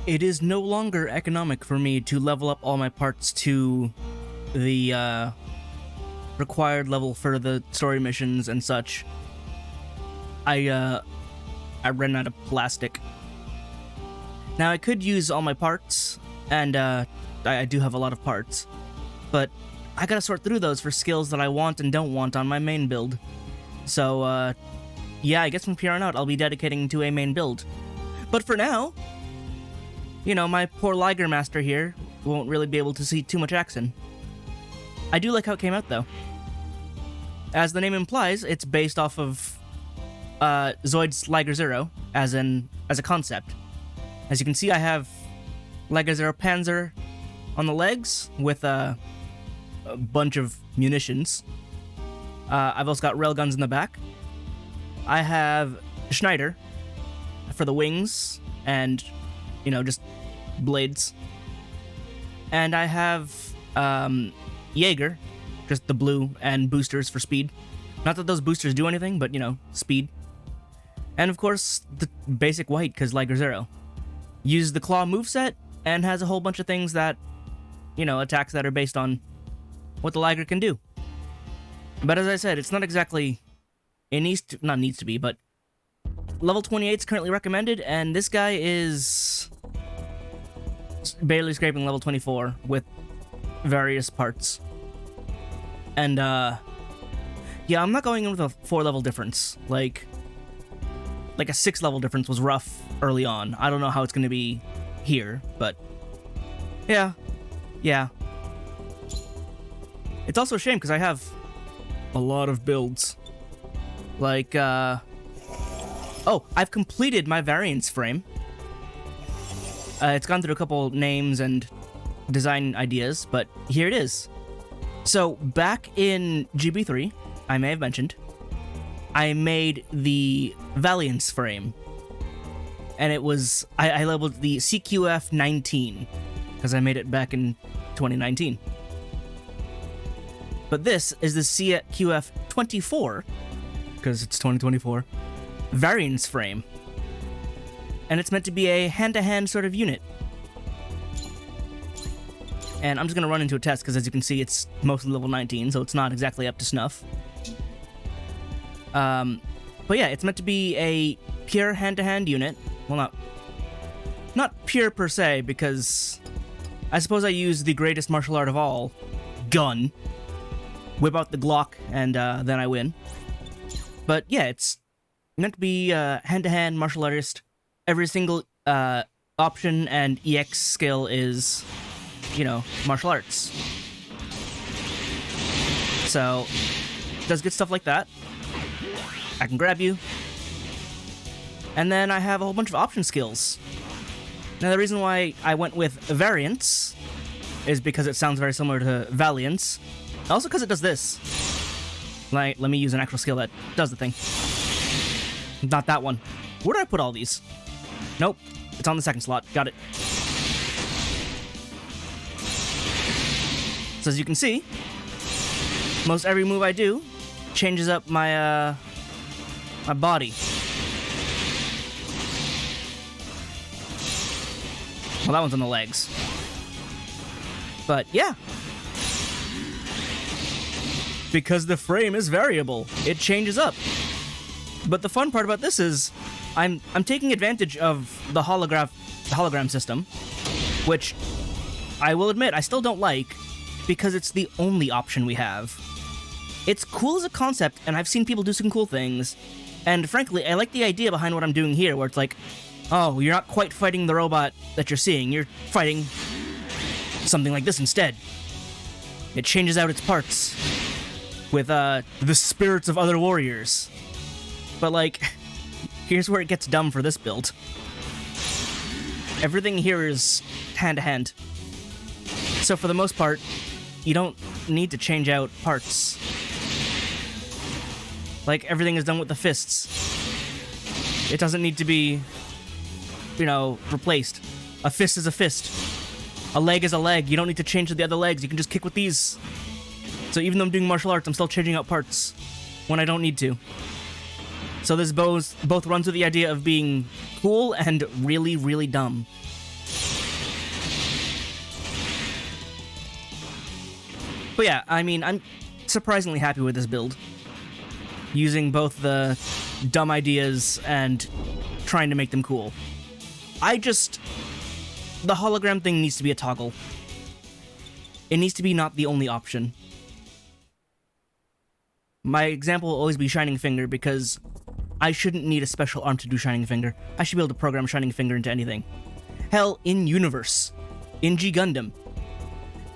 It is no longer economic for me to level up all my parts to the required level for the story missions and such. I ran out of plastic. Now, I could use all my parts, and I do have a lot of parts, but I gotta sort through those for skills that I want and don't want on my main build. So, yeah, I guess from here on out, I'll be dedicating to a main build. But for now, you know, my poor Liger Master here won't really be able to see too much action. I do like how it came out, though. As the name implies, it's based off of Zoid's Liger Zero as a concept. As you can see, I have Liger Zero Panzer on the legs with a bunch of munitions. I've also got railguns in the back. I have Schneider for the wings and, you know, just blades. And I have Jaeger, just the blue, and boosters for speed. Not that those boosters do anything, but, you know, speed. And of course, the basic white, because Liger Zero. Uses the claw moveset, and has a whole bunch of things that, you know, attacks that are based on what the Liger can do. But as I said, it's not exactly... It needs to... Not needs to be, but... Level 28 is currently recommended, and this guy is... barely scraping level 24 with various parts. And, yeah, I'm not going in with a 4-level difference. Like a 6-level difference was rough early on. I don't know how it's going to be here, but... Yeah. It's also a shame, because I have a lot of builds. Like, Oh, I've completed my variance frame. It's gone through a couple names and design ideas, but here it is. So, back in GB3, I may have mentioned, I made the Valiance frame. And it was... I labeled the CQF-19, because I made it back in 2019. But this is the CQF-24, because it's 2024, variance frame. And it's meant to be a hand-to-hand sort of unit. And I'm just going to run into a test, because as you can see, it's mostly level 19, so it's not exactly up to snuff. But yeah, it's meant to be a pure hand-to-hand unit. Well, not pure per se, because I suppose I use the greatest martial art of all, gun. Whip out the Glock, and then I win. But yeah, it's meant to be hand-to-hand martial artist. Every single option and EX skill is, you know, martial arts. So, does good stuff like that. I can grab you. And then I have a whole bunch of option skills. Now, the reason why I went with Variance is because it sounds very similar to Valiance. Also because it does this. Like, let me use an actual skill that does the thing. Not that one. Where did I put all these? Nope. It's on the second slot. Got it. So as you can see, most every move I do changes up my, my body. Well, that one's on the legs. But, yeah. Because the frame is variable, it changes up. But the fun part about this is, I'm taking advantage of the hologram system, which I will admit I still don't like, because it's the only option we have. It's cool as a concept, and I've seen people do some cool things, and frankly, I like the idea behind what I'm doing here, where it's like, oh, you're not quite fighting the robot that you're seeing, you're fighting something like this instead. It changes out its parts with the spirits of other warriors. But, like, here's where it gets dumb for this build. Everything here is hand-to-hand. So for the most part, you don't need to change out parts. Like, everything is done with the fists. It doesn't need to be, you know, replaced. A fist is a fist. A leg is a leg. You don't need to change the other legs. You can just kick with these. So even though I'm doing martial arts, I'm still changing out parts when I don't need to. So this both runs with the idea of being cool and really, really dumb. But yeah, I mean, I'm surprisingly happy with this build. Using both the dumb ideas and trying to make them cool. The hologram thing needs to be a toggle. It needs to be not the only option. My example will always be Shining Finger, because I shouldn't need a special arm to do Shining Finger. I should be able to program Shining Finger into anything. Hell, in Universe, in G Gundam,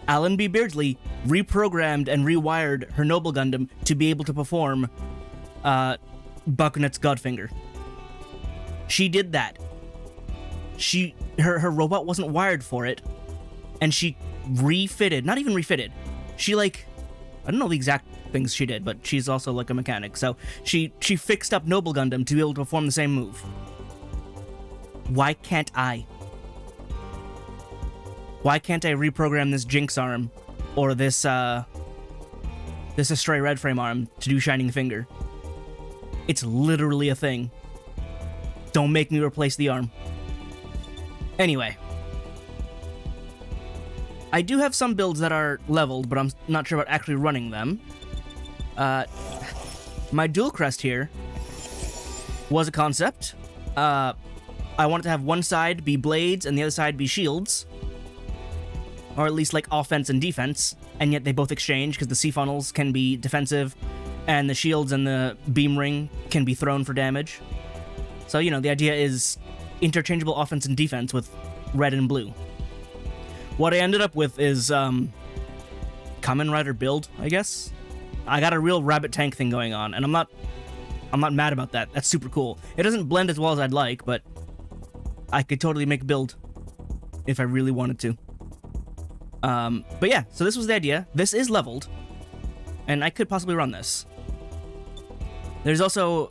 Alan B. Beardsley reprogrammed and rewired her Noble Gundam to be able to perform Bakunet's Godfinger. She did that. Her robot wasn't wired for it, and she refitted, not even refitted, she I don't know the exact things she did, but she's also like a mechanic, so she fixed up Noble Gundam to be able to perform the same move. Why can't I? Why can't I reprogram this Jinx arm, or this Astray Red Frame arm to do Shining Finger? It's literally a thing. Don't make me replace the arm. Anyway. I do have some builds that are leveled, but I'm not sure about actually running them. My dual crest here was a concept. I wanted to have one side be blades and the other side be shields. Or at least like offense and defense, and yet they both exchange because the sea funnels can be defensive and the shields and the beam ring can be thrown for damage. So, you know, the idea is interchangeable offense and defense with red and blue. What I ended up with is Kamen Rider build, I guess. I got a real rabbit tank thing going on, and I'm not mad about that. That's super cool. It doesn't blend as well as I'd like, but I could totally make a build if I really wanted to. But yeah, so this was the idea. This is leveled, and I could possibly run this. There's also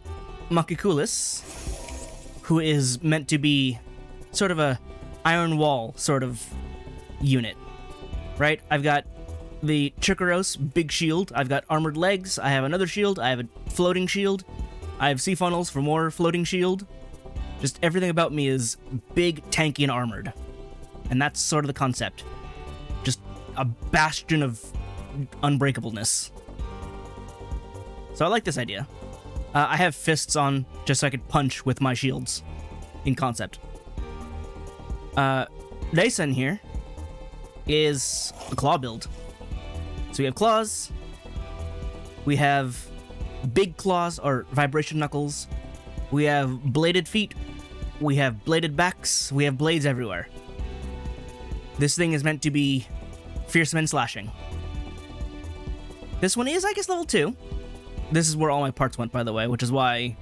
Makikulis, who is meant to be sort of a Iron Wall sort of unit, right? I've got the Chikuros big shield, I've got armored legs, I have another shield, I have a floating shield, I have sea funnels for more floating shield. Just everything about me is big, tanky, and armored. And that's sort of the concept. Just a bastion of unbreakableness. So I like this idea. I have fists on just so I could punch with my shields in concept. Reisen here is a claw build. So we have claws, we have big claws or vibration knuckles, we have bladed feet, we have bladed backs, we have blades everywhere. This thing is meant to be fierce men slashing. This one is, I guess, level 2. This is where all my parts went, by the way, which is why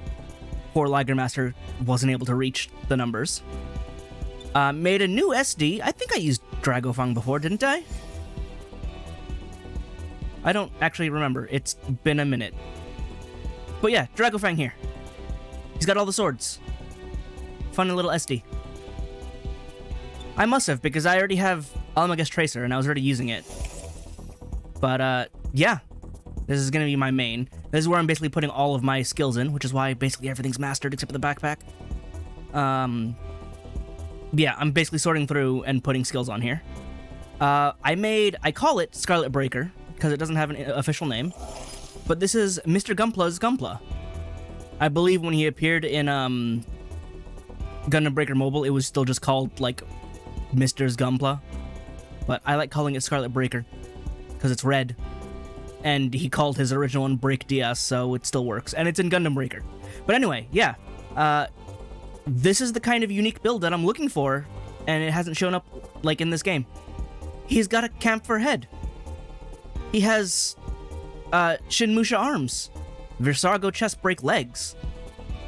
poor Liger Master wasn't able to reach the numbers. Made a new SD. I think I used Dragofang before, didn't I? I don't actually remember. It's been a minute. But yeah, Dragofang here. He's got all the swords. Fun little SD. I must have, because I already have Almagus Tracer, and I was already using it. But, yeah. This is going to be my main. This is where I'm basically putting all of my skills in, which is why basically everything's mastered except for the backpack. Yeah, I'm basically sorting through and putting skills on here. I call it Scarlet Breaker, because it doesn't have an official name. But this is Mr. Gunpla's Gunpla. I believe when he appeared in, Gundam Breaker Mobile, it was still just called, like, Mr.'s Gunpla. But I like calling it Scarlet Breaker, because it's red. And he called his original one Break DS, so it still works. And it's in Gundam Breaker. But anyway, yeah. This is the kind of unique build that I'm looking for, and it hasn't shown up, like, in this game. He's got a Camphor head. He has, Shinmusha arms. Versargo chest break legs.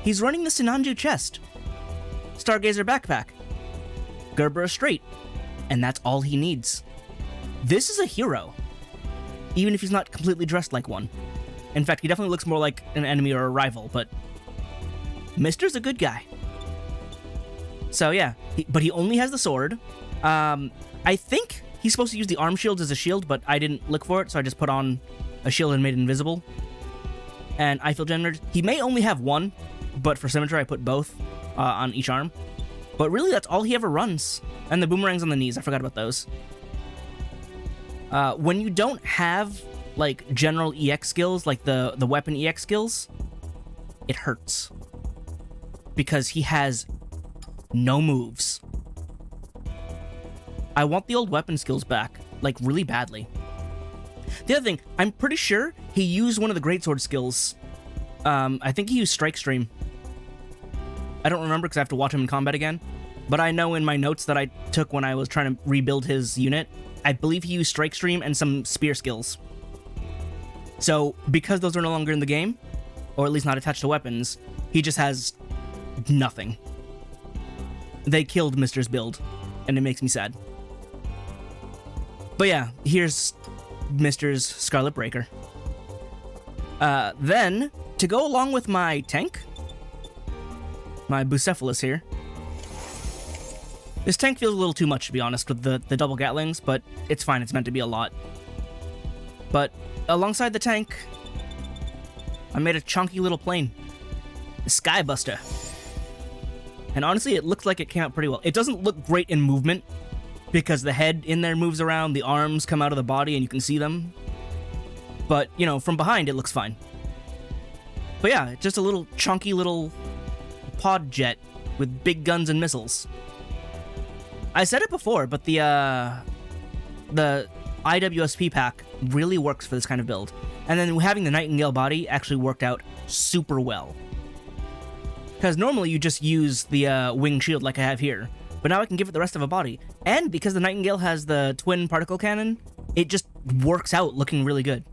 He's running the Sinanju chest. Stargazer backpack. Gerber straight. And that's all he needs. This is a hero. Even if he's not completely dressed like one. In fact, he definitely looks more like an enemy or a rival, but Mister's a good guy. So yeah, but he only has the sword. I think he's supposed to use the arm shields as a shield, but I didn't look for it, so I just put on a shield and made it invisible. And I feel generated. He may only have one, but for symmetry I put both on each arm. But really, that's all he ever runs. And the boomerangs on the knees, I forgot about those. When you don't have, like, general EX skills, like the weapon EX skills, it hurts. Because he has no moves. I want the old weapon skills back, like, really badly. The other thing, I'm pretty sure he used one of the greatsword skills. I think he used Strike Stream. I don't remember because I have to watch him in combat again. But I know in my notes that I took when I was trying to rebuild his unit, I believe he used Strike Stream and some spear skills. So, because those are no longer in the game, or at least not attached to weapons, he just has nothing. They killed Mister's build, and it makes me sad. But yeah, here's Mister's Scarlet Breaker. Then, to go along with my tank, my Bucephalus here, this tank feels a little too much, to be honest, with the double Gatlings, but it's fine, it's meant to be a lot. But alongside the tank, I made a chunky little plane, the Skybuster. And honestly, it looks like it came out pretty well. It doesn't look great in movement, because the head in there moves around, the arms come out of the body, and you can see them. But, you know, from behind, it looks fine. But yeah, just a little chunky little pod jet with big guns and missiles. I said it before, but the IWSP pack really works for this kind of build. And then having the Nightingale body actually worked out super well. Because normally you just use the wing shield like I have here, but now I can give it the rest of a body. And because the Nightingale has the twin particle cannon, it just works out looking really good.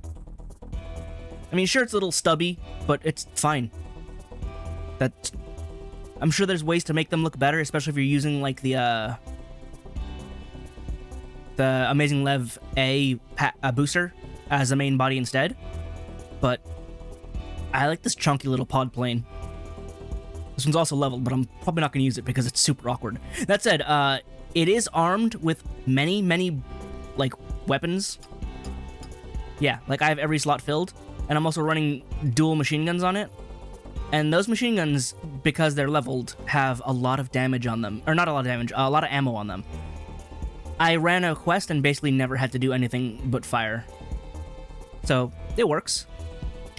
I mean, sure, it's a little stubby, but it's fine. I'm sure there's ways to make them look better, especially if you're using, like, the Amazing Lev A booster as the main body instead. But I like this chunky little pod plane. This one's also leveled, but I'm probably not going to use it because it's super awkward. That said, it is armed with many, like, weapons. Yeah, like, I have every slot filled, and I'm also running dual machine guns on it. And those machine guns, because they're leveled, have a lot of damage on them. Or not a lot of damage, a lot of ammo on them. I ran a quest and basically never had to do anything but fire. So, it works.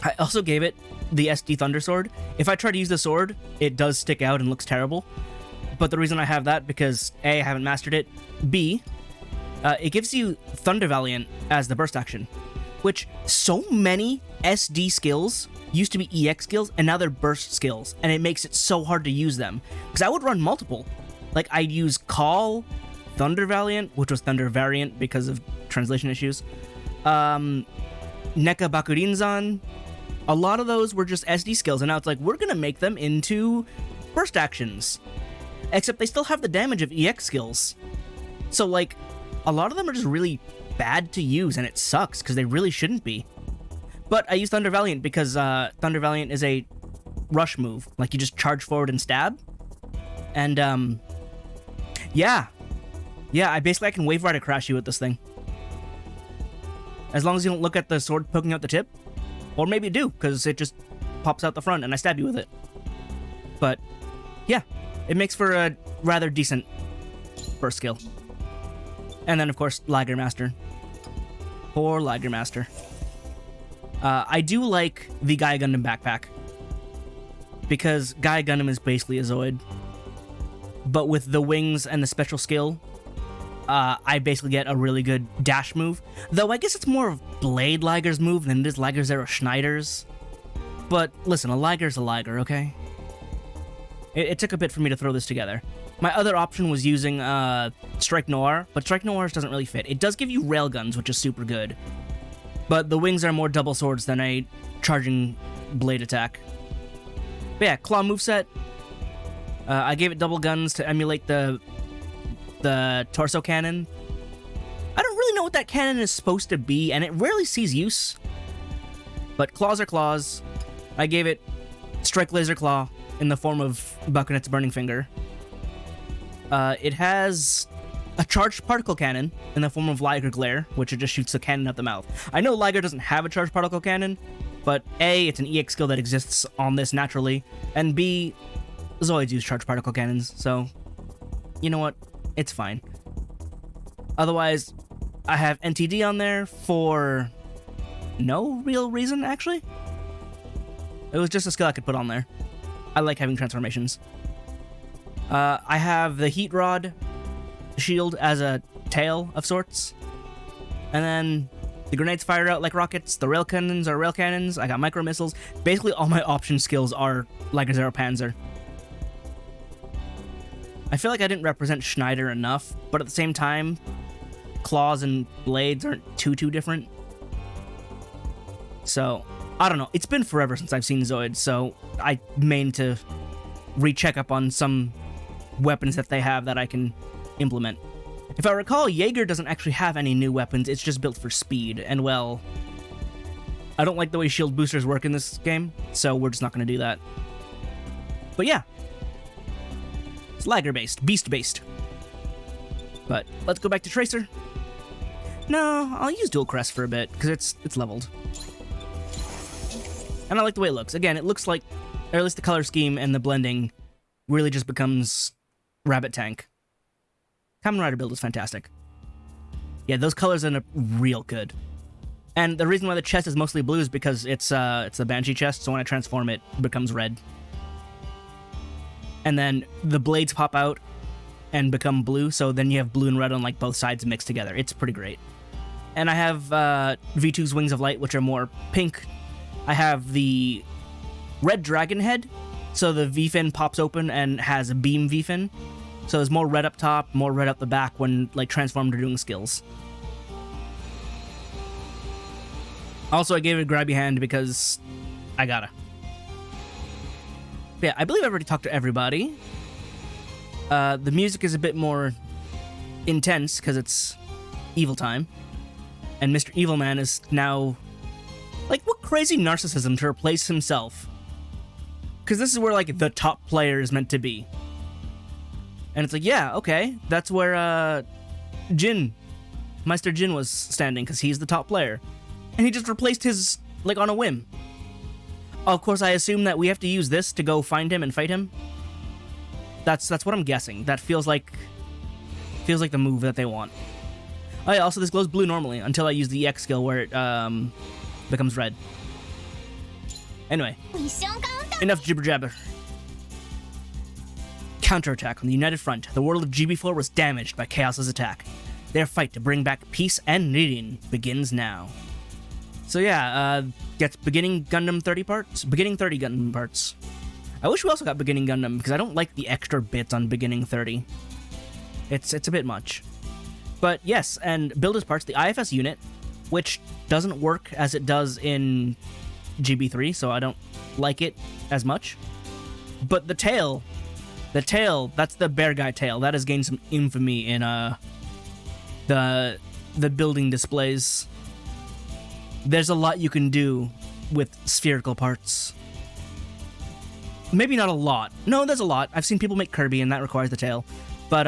I also gave it the SD Thunder Sword. If I try to use the sword, it does stick out and looks terrible. But the reason I have that, because A, I haven't mastered it, B, it gives you Thunder Valiant as the burst action. Which, so many SD skills used to be EX skills, and now they're burst skills, and it makes it so hard to use them. Because I would run multiple. Like, I'd use Call, Thunder Valiant, which was Thunder Variant because of translation issues, Neka Bakurinzan. A lot of those were just SD skills, and now it's like, we're gonna make them into burst actions. Except they still have the damage of EX skills. So, like, a lot of them are just really bad to use, and it sucks, because they really shouldn't be. But I use Thunder Valiant because Thunder Valiant is a rush move. Like, you just charge forward and stab. And, yeah, I can Wave Rider crash you with this thing. As long as you don't look at the sword poking out the tip. Or maybe you do, because it just pops out the front and I stab you with it. But, yeah, it makes for a rather decent burst skill. And then, of course, Liger Master. Poor Liger Master. I do like the Gaia Gundam backpack. Because Gaia Gundam is basically a Zoid. But with the wings and the special skill, I basically get a really good dash move. Though I guess it's more of Blade Liger's move than it is Liger Zero Schneider's. But listen, a Liger's a Liger, okay? It took a bit for me to throw this together. My other option was using Strike Noir, but Strike Noir doesn't really fit. It does give you railguns, which is super good. But the wings are more double swords than a charging blade attack. But yeah, Claw moveset. I gave it double guns to emulate the torso cannon. I don't really know what that cannon is supposed to be, and it rarely sees use. But claws are claws. I gave it Strike Laser Claw in the form of Bakunet's Burning Finger. It has a charged particle cannon in the form of Liger Glare, which it just shoots the cannon out the mouth. I know Liger doesn't have a charged particle cannon, but A, it's an EX skill that exists on this naturally, and B, Zoids use charged particle cannons, so you know what? It's fine. Otherwise, I have NTD on there for no real reason, actually. It was just a skill I could put on there. I like having transformations. I have the Heat Rod shield as a tail of sorts. And then the grenades fire out like rockets. The rail cannons are rail cannons. I got micro missiles. Basically, all my option skills are like a Zero Panzer. I feel like I didn't represent Schneider enough, but at the same time, claws and blades aren't too different. So, I don't know. It's been forever since I've seen Zoids, so I mean to recheck up on some weapons that they have that I can implement. If I recall, Jaeger doesn't actually have any new weapons, it's just built for speed, and well, I don't like the way shield boosters work in this game, so we're just not going to do that. But yeah, it's Liger-based, beast-based. But let's go back to Tracer. No, I'll use Dual Crest for a bit, because it's leveled. And I like the way it looks. Again, it looks like, or at least the color scheme and the blending really just becomes Rabbit Tank. Kamen Rider build is fantastic. Yeah, those colors end up real good. And the reason why the chest is mostly blue is because it's a Banshee chest, so when I transform it becomes red. And then the blades pop out and become blue, so then you have blue and red on like both sides mixed together. It's pretty great. And I have V2's Wings of Light, which are more pink. I have the red dragon head, so the V-fin pops open and has a beam V-fin. So there's more red up top, more red up the back when like transformed or doing skills. Also, I gave it a grabby hand because I gotta. But yeah, I believe I've already talked to everybody. The music is a bit more intense because it's evil time. And Mr. Evilman is now... Like, what crazy narcissism to replace himself. Because this is where, like, the top player is meant to be. And it's like, yeah, okay, that's where, Meister Jin was standing, because he's the top player. And he just replaced his, like, on a whim. Of course, I assume that we have to use this to go find him and fight him. That's what I'm guessing. That feels like the move that they want. Oh yeah, also this glows blue normally, until I use the EX skill where it, becomes red. Anyway, enough jibber jabber. Counterattack on the United Front. The world of GB4 was damaged by Chaos's attack. Their fight to bring back peace and Nirin begins now. So yeah, gets beginning Gundam 30 parts. Beginning 30 Gundam parts. I wish we also got beginning Gundam, because I don't like the extra bits on beginning 30. It's a bit much. But yes, and builders parts, the IFS unit, which doesn't work as it does in GB3, so I don't like it as much. But the tail, that's the bear guy tail. That has gained some infamy in the building displays. There's a lot you can do with spherical parts. Maybe not a lot. No, there's a lot. I've seen people make Kirby, and that requires the tail. But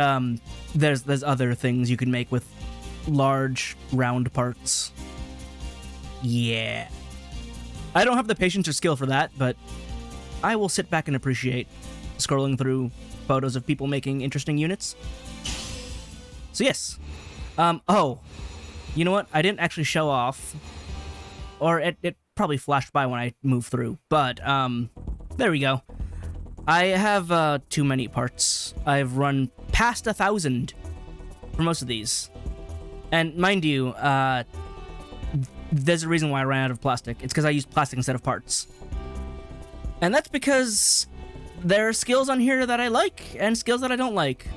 there's other things you can make with large, round parts. Yeah. I don't have the patience or skill for that, but I will sit back and appreciate scrolling through photos of people making interesting units. So yes. Oh, you know what? I didn't actually show off, or it probably flashed by when I moved through, but there we go. I have too many parts. I've run past 1,000 for most of these. And mind you, there's a reason why I ran out of plastic. It's because I used plastic instead of parts. And that's because there are skills on here that I like, and skills that I don't like.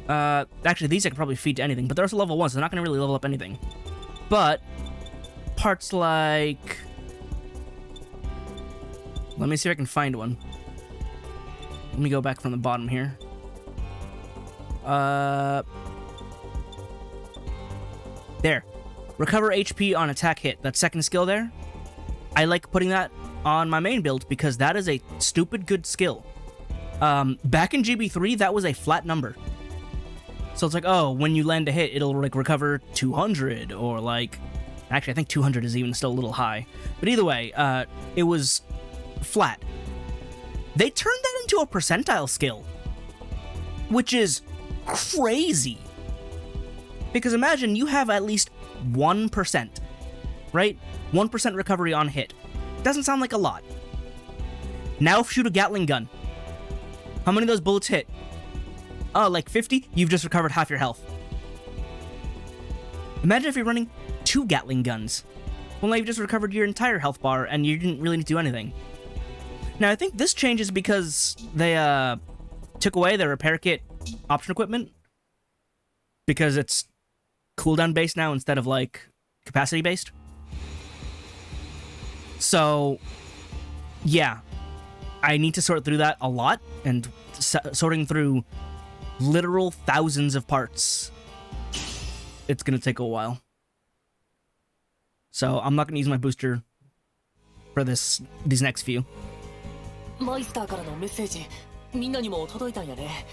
Actually, these I could probably feed to anything, but they're also level 1, so they're not going to really level up anything. But parts like... Let me see if I can find one. Let me go back from the bottom here. There. Recover HP on attack hit. That second skill there. I like putting that on my main build because that is a stupid good skill. Back in GB3, that was a flat number. So it's like, oh, when you land a hit, it'll like recover 200 or like... Actually, I think 200 is even still a little high. But either way, it was flat. They turned that into a percentile skill, which is crazy. Because imagine you have at least 1%, right? 1% recovery on hit. Doesn't sound like a lot. Now shoot a Gatling gun. How many of those bullets hit? Oh, like 50? You've just recovered half your health. Imagine if you're running 2 Gatling guns. Well, now you've just recovered your entire health bar and you didn't really need to do anything. Now, I think this changes because they took away the repair kit option equipment. Because it's cooldown based now instead of like capacity based. So, yeah. I need to sort through that a lot, and sorting through literal thousands of parts, it's gonna take a while. So I'm not gonna use my booster for these next few. Meister からのメッセージ、みんなにも届いたんやね。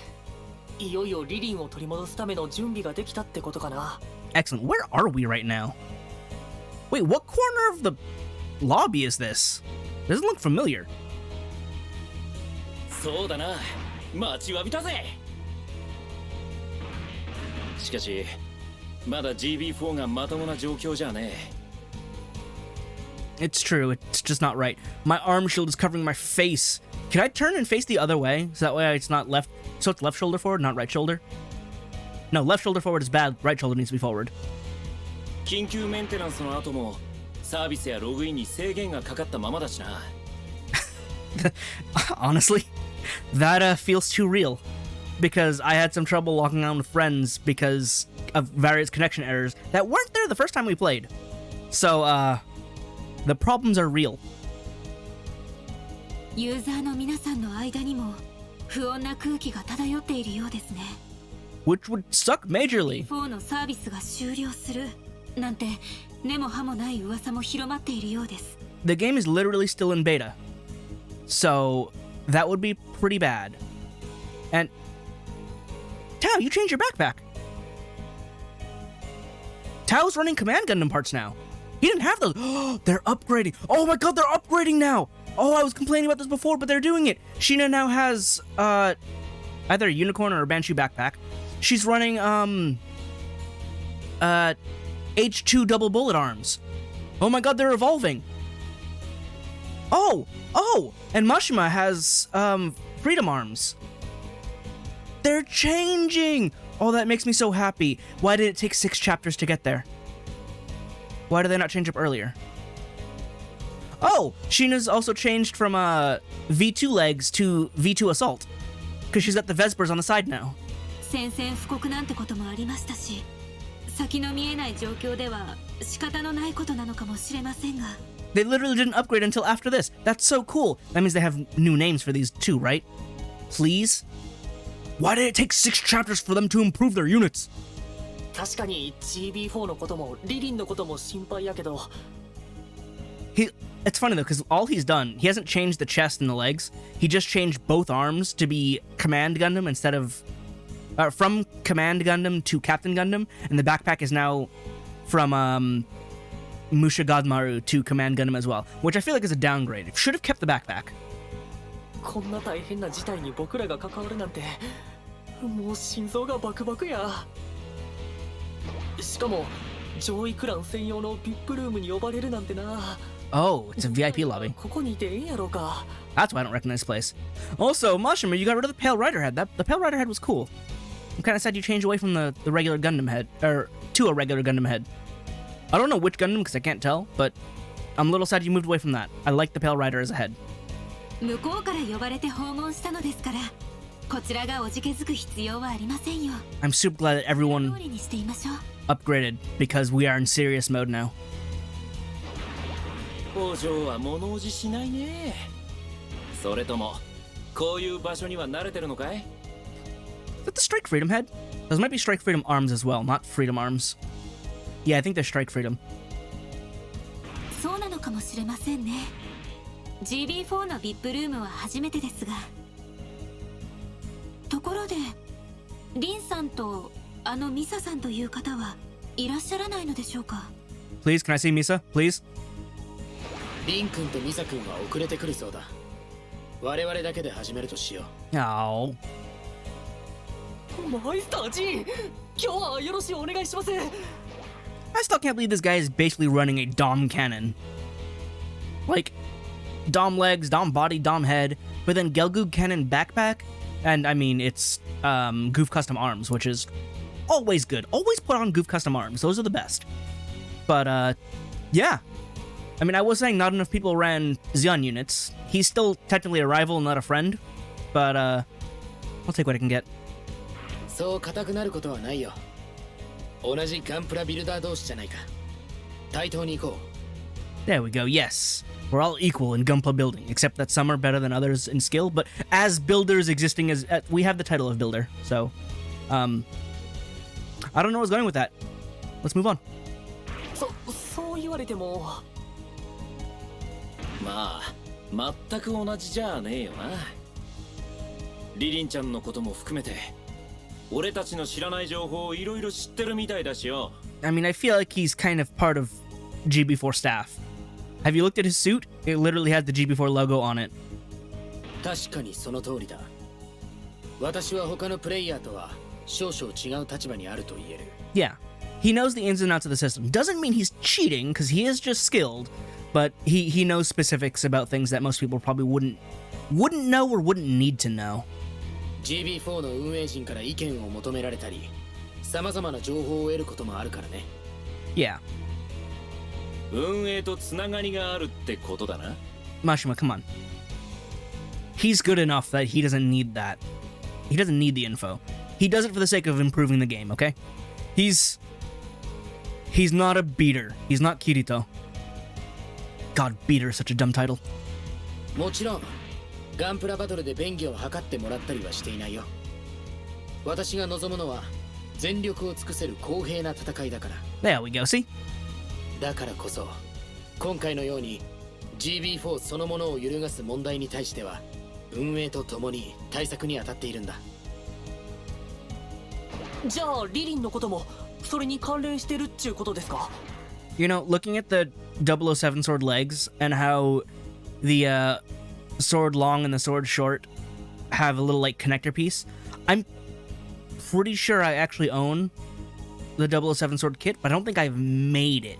いよいよリリンを取り戻すための準備ができたってことかな。Excellent. Where are we right now? Wait, what corner of the lobby is this? Doesn't look familiar. そうだな、待ちわびたぜ。しかし、まだ GB4 がまともな状況じゃねえ。 It's true, it's just not right. My arm shield is covering my face. Can I turn and face the other way? So that way it's not left, so it's left shoulder forward, not right shoulder? No, left shoulder forward is bad, right shoulder needs to be forward. 緊急メンテナンスの後もサービスやログインに制限がかかったままだしな。Honestly, that feels too real. Because I had some trouble walking around with friends because of various connection errors that weren't there the first time we played. So, the problems are real. ユーザーの皆さんの間にも不穏な空気が漂っているようですね。Which would suck majorly. 4のサービスが終了するなんて根も葉もない噂も広まっているようです。The game is literally still in beta. So, that would be pretty bad. And Tao, you changed your backpack. Tao's running Command Gundam parts now. He didn't have those. Oh, they're upgrading. Oh my god, they're upgrading now. Oh, I was complaining about this before, but they're doing it. Sheena now has either a unicorn or a banshee backpack. She's running H2 double bullet arms. Oh my god, they're evolving. Oh, and Mashima has freedom arms. They're changing! Oh, that makes me so happy. Why did it take 6 chapters to get there? Why did they not change up earlier? Oh, Sheena's also changed from V2 legs to V2 assault. Because she's got the Vespers on the side now. 宣戦布告なんてこともありましたし、先の見えない状況では仕方のないことなのかもしれませんが。They literally didn't upgrade until after this. That's so cool. That means they have new names for these too, right? Please? Why did it take 6 chapters for them to improve their units? 確かに GB4 のこともリリンのことも心配やけど。It's funny though, because all he's done, he hasn't changed the chest and the legs. He just changed both arms to be Command Gundam instead of... from Command Gundam to Captain Gundam, and the backpack is now from Musha Godmaru to Command Gundam as well, which I feel like is a downgrade. It should have kept the backpack. こんな大変な事態に僕らが関わるなんて、もう心臓がバクバクや。しかも上位クラン専用の VIP ルームに呼ばれるなんてな。Oh, it's a VIP lobby. ここにいてええんやろうか。That's why I don't recognize this place. Also, Mashima, you got rid of the Pale Rider head. The Pale Rider head was cool. I'm kind of sad you changed away from the regular Gundam head, or to a regular Gundam head. I don't know which Gundam because I can't tell, but I'm a little sad you moved away from that. I like the Pale Rider as a head. 向こうから呼ばれて訪問したのですから、こちらがおじけづく必要はありませんよ。I'm super glad that everyone 通りにしていましょう。 upgraded because we are in serious mode now. 北条は物おじしないね。それともこういう場所には慣れてるのかい? Is that the Strike Freedom head? Those might be Strike Freedom arms as well, not Freedom arms. Yeah, I think they're Strike Freedom. そうなのかもしれませんね。GB4 の VIP ルームは初めてですが。ところで、リンさんとあのミサさんという方はいらっしゃらないのでしょうか? Please, can I see Misa? Please? リン君とミサ君は遅れてくるそうだ。我々だけで始めるとしよう。Oh. マイスター G、今日はよろしくお願いします。 I still can't believe this guy is basically running a Dom cannon. Like, Dom legs, Dom body, Dom head, but then Gelgoog cannon backpack, and I mean, it's Goof custom arms, which is always good. Always put on Goof custom arms. Those are the best. But, yeah. I mean, I was saying not enough people ran Xeon units. He's still technically a rival, not a friend, but, I'll take what I can get. そう硬くなることはないよ。同じガンプラビルダー同士じゃないか。対等に行こう。 There we go, yes. We're all equal in Gunpla building, except that some are better than others in skill, but as builders existing as... we have the title of builder, so... I don't know what's going with that. Let's move on. そう言われても。まあ全く同じじゃねえよな。リリンちゃんのことも含めて俺たちの知らない情報をいろいろ知ってるみたいだしよ。 I mean, I feel like he's kind of part of GB4 staff. Have you looked at his suit? It literally has the GB4 logo on it. 確かにその通りだ。私は他のプレイヤーとは少々違う立場にあると言える。 Yeah. He knows the ins and outs of the system. Doesn't mean he's cheating, because he is just skilled, but he knows specifics about things that most people probably wouldn't know or wouldn't need to know. GB4 の運営陣から意見を求められたり、様々な情報を得ることもあるからね。 Yeah. 運営とつながりがあるってことだな。 Mashima, come on. He's good enough that he doesn't need that. He doesn't need the info. He does it for the sake of improving the game, okay? He's not a beater. He's not Kirito. God, beater is such a dumb title. もちろん、ガンプラバトルで便宜を図ってもらったりはしていないよ。私が望むのは全力を尽くせる公平な戦いだから。 There we go, see? だからこそ、今回のように GB4 そのものを揺るがす問題に対しては、運営と共に対策に当たっているんだ。じゃあリリンのこともそれに関連してるっちゅうことですか？ You know, looking at the 007 sword legs and how the sword long and the sword short have a little like connector piece, I'm pretty sure I actually own the 007 sword kit, but I don't think I've made it.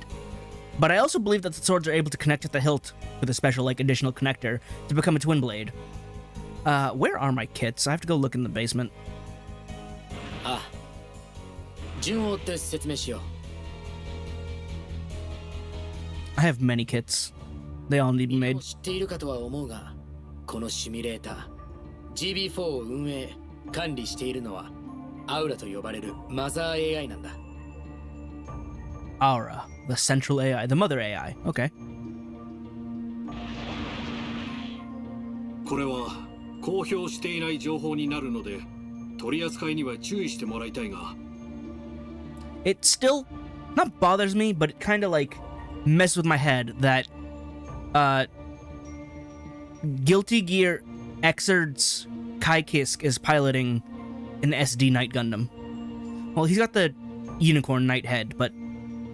But I also believe that the swords are able to connect at the hilt with a special like additional connector to become a twin blade. Where are my kits? I have to go look in the basement. ああ、順を追って説明しよう。 I have many kits. They all need to be みんな made. も知っているかとは思うが、このシミュレーター GB4 を運営管理しているのはアウラと呼ばれるマザー AI なんだ。 Aura, the central AI, the mother AI. Okay. これは公表していない情報になるので取り扱いには注意してもらいたいが。 It still not bothers me, but it kind of like messes with my head that Guilty Gear Xrd's Kai Kisk is piloting an SD Knight Gundam. Well, he's got the unicorn knight head, but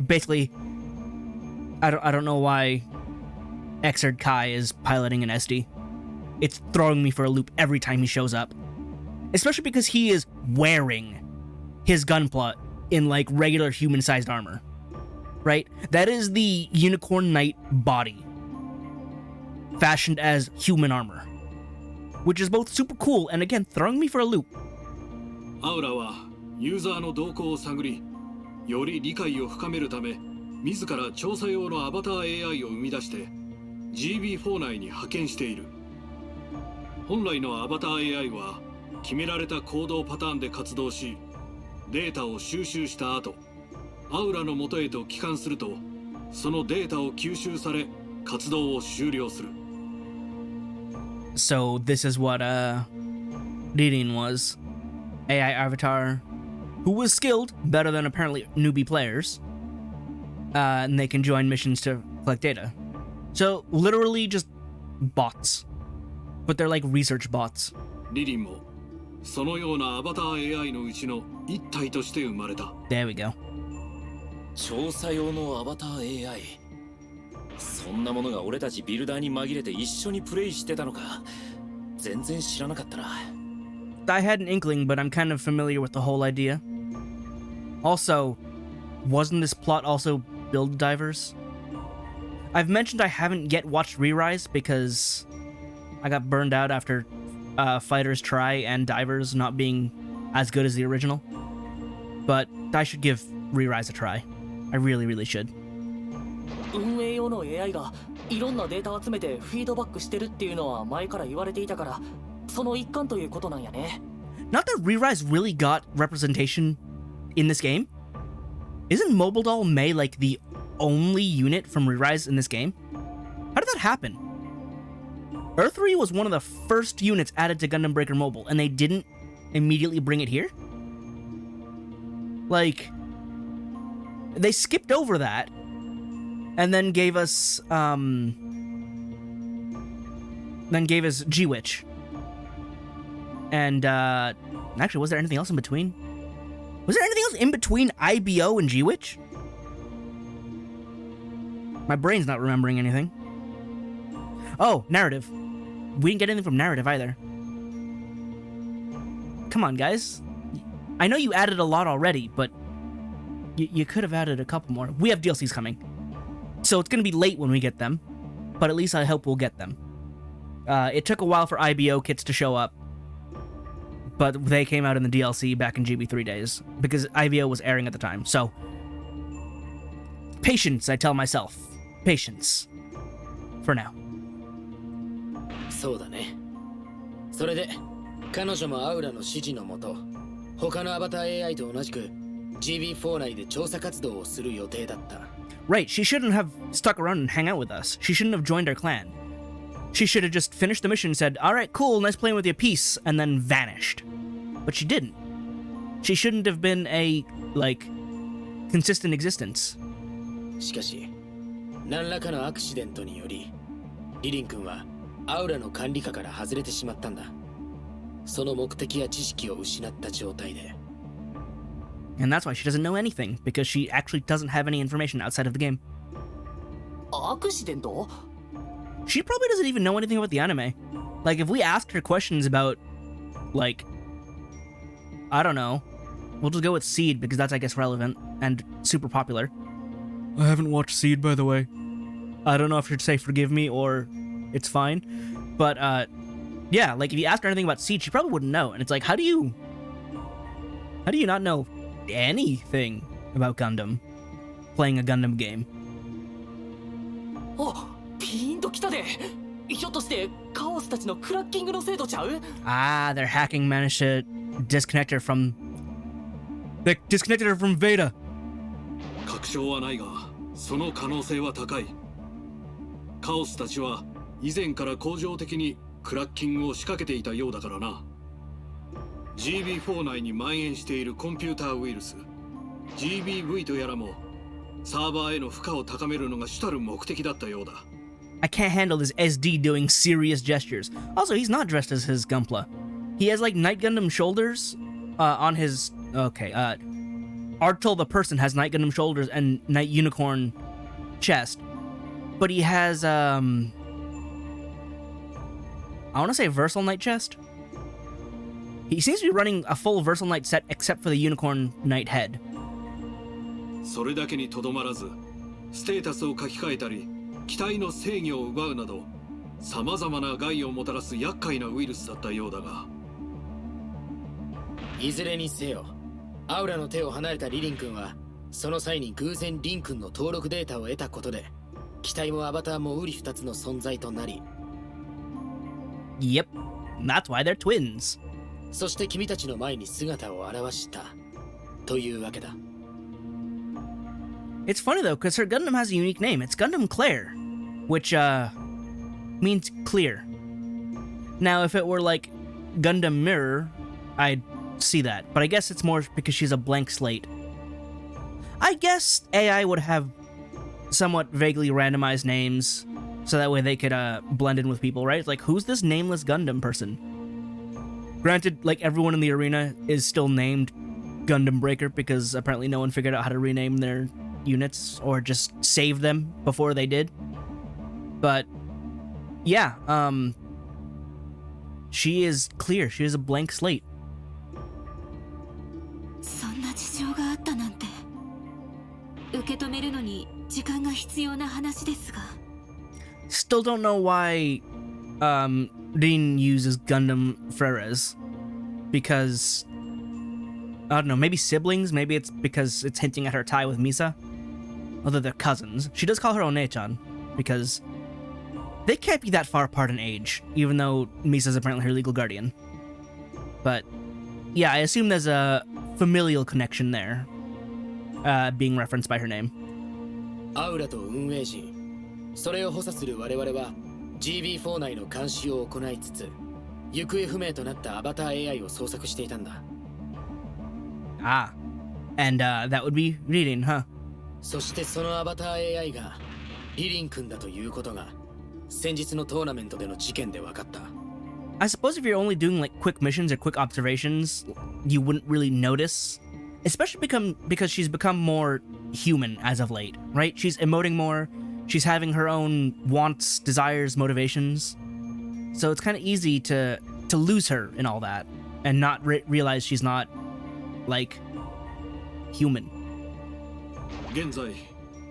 basically I don't know why Xrd Kai is piloting an SD. It's throwing me for a loop every time he shows up. Especially because he is wearing his gunpla in like regular human-sized armor. Right? That is the unicorn knight body fashioned as human armor, which is both super cool and again throwing me for a loop. アウラはユーザーの動向を探り、より理解を深めるため、自ら調査用のアバター AI を生み出して GB4 内に派遣している。本来のアバター AI は決められた行動パターンで活動し、データを収集した後、アウラの元へと帰還すると、そのデータを吸収され、活動を終了する。So this is what Ririn was. AI avatar who was skilled, better than apparently newbie players. And they can join missions to collect data. So literally just bots. But they're like research bots. リリンもそのようなアバター AI のうちの一体として生まれた。 There we go. 調査用のアバター AI。そんなものが俺たちビルダーに紛れて一緒にプレイしてたのか。全然知らなかったな。I had an inkling, but I'm kind of familiar with the whole idea. Also, wasn't this plot also build divers? I've mentioned I haven't yet watched Re-Rise because I got burned out after Fighters Try and Divers not being as good as the original. But I should give Re-Rise a try. I really, really should. 運営用の AI がいろんなデータを集めてフィードバックしてるっていうのは前から言われていたから、その一環ということなんやね。Not that Re-Rise really got representation in this game. Isn't Mobile Doll May like the only unit from Re-Rise in this game? How did that happen? Earth-3 was one of the first units added to Gundam Breaker Mobile, and they didn't immediately bring it here? Like, they skipped over that, and then gave us G-Witch. And, actually, was there anything else in between? Was there anything else in between IBO and G-Witch? My brain's not remembering anything. Oh, narrative. We didn't get anything from narrative either. Come on, guys. I know you added a lot already, but you could have added a couple more. We have DLCs coming. So it's going to be late when we get them, but at least I hope we'll get them. It took a while for IBO kits to show up, but they came out in the DLC back in GB3 days, because IBO was airing at the time, so... Patience, I tell myself. Patience. For now. そうだね。それで、彼女もアウラの指示のもと、他のアバター AI と同じく GB4 内で調査活動をする予定だった。Right, she shouldn't have stuck around and hang out with us. She shouldn't have joined our clan. She should have just finished the mission, said, alright, cool, nice playing with you, peace, and then vanished. But she didn't. She shouldn't have been a, like, consistent existence. しかし、何らかのアクシデントにより、リリン君はアウラの管理下から外れてしまったんだ。その目的や知識を失った状態で。And that's why she doesn't know anything, because she actually doesn't have any information outside of the game. アクシデント? She probably doesn't even know anything about the anime. Like, if we asked her questions about, like, I don't know, we'll just go with Seed, because that's, I guess, relevant and super popular. I haven't watched Seed, by the way. I don't know if she'd say forgive me or it's fine. But, yeah, like, if you asked her anything about Seed, she probably wouldn't know. And it's like, how do you not know anything about Gundam playing a Gundam game? お、ピンときたで。ひょっとしてカオスたちのクラッキングの制度ちゃう? Ah, their hacking managed to disconnect her from... They disconnected her from Veda. 確証はないが、その可能性は高い。カオスたちは以前から恒常的にクラッキングを仕掛けていたようだからな。GB4 内に蔓延しているコンピューターウイルス GBV とやらもサーバーへの負荷を高めるのが主たる目的だったようだ。I can't handle this SD doing serious gestures. Also, he's not dressed as his Gunpla. He has like Night Gundam shoulders on his... Okay, Artol the person has Night Gundam shoulders and Night Unicorn chest. But he has, I want to say Versal Knight chest? He seems to be running a full Versal Knight set except for the Unicorn Knight head. それだけにとどまらず、ステータスを書き換えたり、機体の制御を奪うなど、様々な害をもたらす厄介なウイルスだったようだが。いずれにせよ、アウラの手を離れたリリン君は、その際に偶然リン君の登録データを得たことで、機体もアバターも瓜二つの存在となり。Yep, that's why they're twins. そして君たちの前に姿を現した、というわけだ。It's funny though, because her Gundam has a unique name. It's Gundam Claire, which, means clear. Now, if it were like Gundam Mirror, I'd see that. But I guess it's more because she's a blank slate. I guess AI would have somewhat vaguely randomized names, so that way they could, blend in with people, right? It's like, who's this nameless Gundam person? Granted, like, everyone in the arena is still named Gundam Breaker, because apparently no one figured out how to rename their units or just save them before they did. But yeah, she is clear. She is a blank slate. そんな事情があったなんて必要な話ですが。 Still don't know why Rin uses Gundam Freres. Because I don't know, maybe siblings, maybe it's because it's hinting at her tie with Misa. Although they're cousins. She does call her One-chan, because they can't be that far apart in age, even though Misa's apparently her legal guardian. But yeah, I assume there's a familial connection there, being referenced by her name. アウラと運営陣、それを補佐する我々は GB4 内の監視を行いつつ、行方不明となったアバター AI を捜索していたんだ。Ah, and that would be Ririn, huh? そしてそのアバター AI がリリン君だということが先日のトーナメントでの事件で分かった。I suppose if you're only doing like quick missions or quick observations, you wouldn't really notice. Especially because she's become more human as of late, right? She's emoting more, she's having her own wants, desires, motivations. So it's kind of easy to lose her in all that and not realize she's not, like, human. 現在